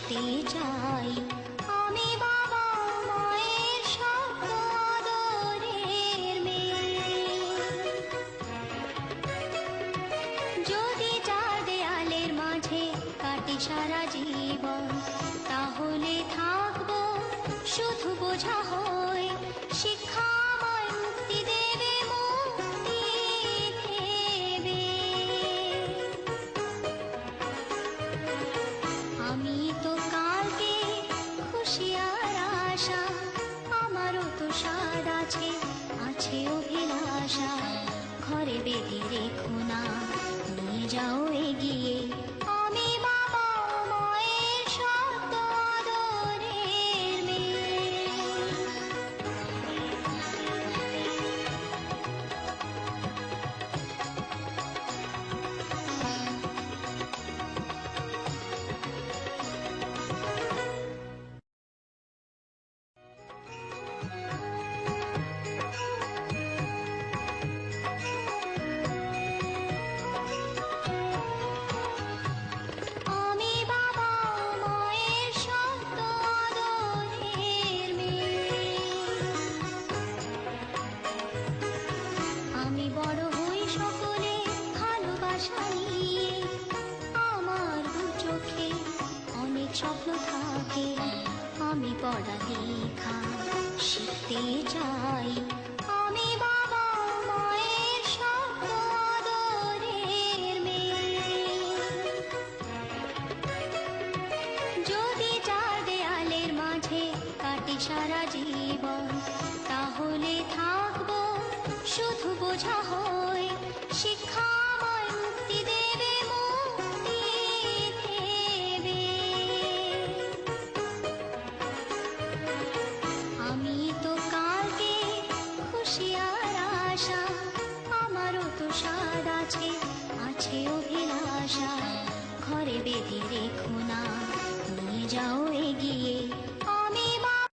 শিখতে চাই আমি বাবা মায়ের শত আদরের মেয়ে। যদি চার দেয়ালের মাঝে কাটে সারা জীবন, তাহলে থাকবো শুধু বোঝা হয়ে। শিক্ষা আমায় মুক্তি দেবে, মুক্তি দেবে। আমি তো কালকে খুশি আর আশা, আমারও তো স্বাদ আছে, আছে অভিলাষা। ঘরে বেঁধে রেখো না, নিয়ে যাও এগিয়ে আমি বাবা মায়ের শত আদরের মেয়ে। আমি বাবা মায়ের শত আদরের মেয়ে। আমি বড় হই সকলে ভালোবাসা নিয়ে, আমার দু চোখে অনেক স্বপ্ন থাকে। আমি পড়ালেখা শিখতে চাই আমি বাবা মায়ের শত আদরের মেয়ে। যদি চার দেয়ালের মাঝে কাটে সারা জীবন, তাহলে থাকবো শুধু বোঝা হয়ে। শিক্ষা আমায় মুক্তি দেবে, মুক্তি দেবে। আমি তো কালকে খুশি আর আশা, আমারও তো স্বাদ আছে, আছে অভিলাষা। ঘরে বেঁধে রেখো না, নিয়ে যাও এগিয়ে